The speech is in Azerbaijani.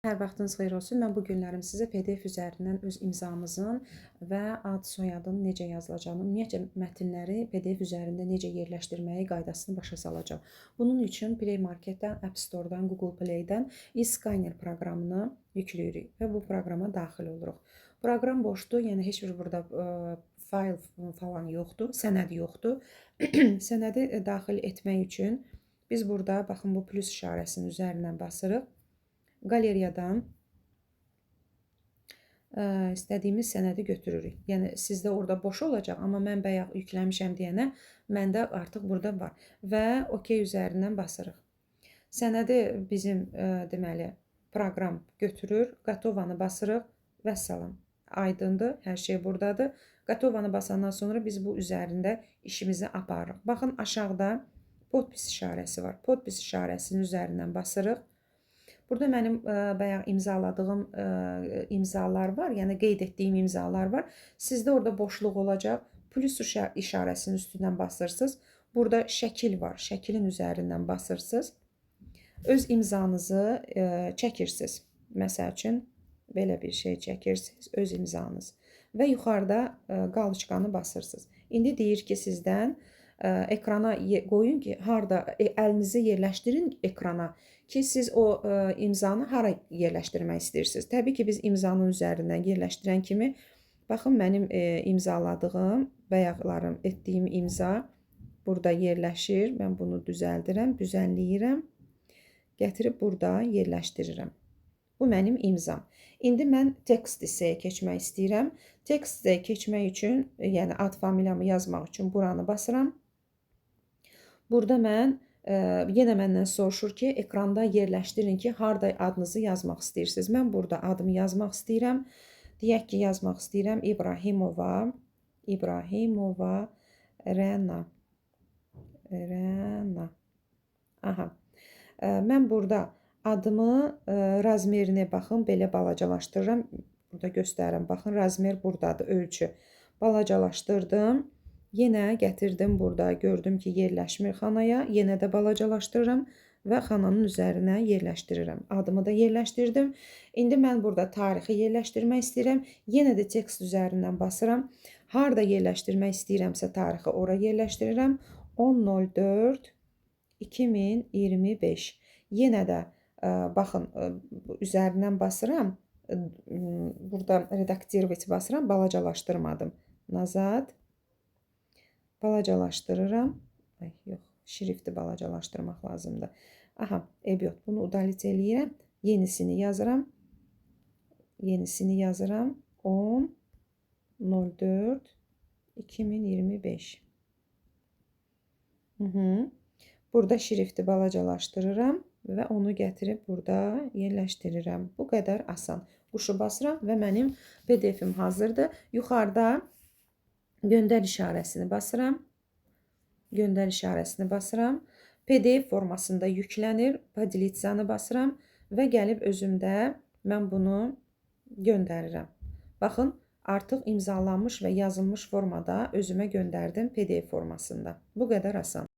Hər vaxtınız xeyir olsun. Mən bu günlərim sizə PDF üzərindən öz imzamızın və ad, soyadın necə yazılacağını, ümumiyyətcə mətnləri PDF üzərində necə yerləşdirməyi qaydasını başa salacağam. Bunun üçün Play Marketdən, App Store-dan, Google Play-dən e-Scanner proqramını yükləyirik və bu proqrama daxil oluruq. Proqram boşdur, yəni heç bir burada fayl falan yoxdur, sənəd yoxdur. Sənədi daxil etmək üçün biz burada, baxın, bu plus işarəsinin üzərindən basırıq. Qaleriyadan istədiyimiz sənədi götürürük. Yəni sizdə orada boş olacaq, amma mən bayaq yükləmişəm deyənə məndə artıq burada var və OK üzərindən basırıq. Sənədi bizim deməli proqram götürür, Qatovanı basırıq və salam. Aydındır, hər şey buradadır. Qatovanı basandan sonra biz bu üzərində işimizi aparırıq. Baxın, aşağıda podpis işarəsi var. Podpis işarəsinin üzərindən basırıq. Burada mənim bayaq imzaladığım imzalar var, yəni qeyd etdiyim imzalar var. Sizdə orada boşluq olacaq. Plus işarəsinin üstündən basırsınız. Burada şəkil var. Şəkilin üzərindən basırsınız. Öz imzanızı çəkirsiniz. Məsəl üçün belə bir şey çəkirsiniz, öz imzanız. Və yuxarıda qalçıqanı basırsınız. İndi deyir ki, sizdən ekrana qoyun ki, harda əlinizi yerləşdirin ekrana ki, siz o imzanı hara yerləşdirmək istəyirsiniz. Təbii ki, biz imzanın üzərindən yerləşdirən kimi, baxın, mənim imzaladığım, bayaqlarım etdiyim imza burada yerləşir. Mən bunu düzəldirəm, düzənləyirəm, gətirib burada yerləşdirirəm. Bu mənim imzam. İndi mən text hissəyə keçmək istəyirəm. Text hissəyə keçmək üçün, yəni ad familiyamı yazmaq üçün buranı basıram. Burada mən yenə məndən soruşur ki, ekranda yerləşdirin ki, harda adınızı yazmaq istəyirsiniz. Mən burada adımı yazmaq istəyirəm. Deyək ki, yazmaq istəyirəm İbrahimova Rəna. Aha. Mən burada adımı razmerini, baxın, belə balacalaşdırıram. Burada göstərirəm. Baxın, razmer buradadır, ölçü. Balacalaşdırdım. Yenə gətirdim burada, gördüm ki, yerləşmir xanaya. Yenə də balacalaşdırıram və xananın üzərinə yerləşdirirəm. Adımı da yerləşdirdim. İndi mən burada tarixi yerləşdirmək istəyirəm. Yenə də tekst üzərindən basıram. Harda yerləşdirmək istəyirəmsə tarixi ora yerləşdirirəm. 10.04.2025. Yenə də baxın, üzərindən basıram. Burada redaktirovat basıram, balacalaşdırmadım. Nazad. Balacalaşdırıram. Ay, yox, şrifti balacalaşdırmaq lazımdır. Aha, ebyot, bunu udalit eləyirəm. Yenisini yazıram. Yenisini yazıram. 10.04.2025. Burada şrifti balacalaşdırıram və onu gətirib burada yerləşdirirəm. Bu qədər asan. Quşu basıram və mənim PDF-im hazırdır. Yuxarıda göndər işarəsini basıram. Göndər işarəsini basıram. PDF formasında yüklənir. Podlitsanı basıram və gəlib özümdə mən bunu göndərirəm. Baxın, artıq imzalanmış və yazılmış formada özümə göndərdim PDF formasında. Bu qədər asan.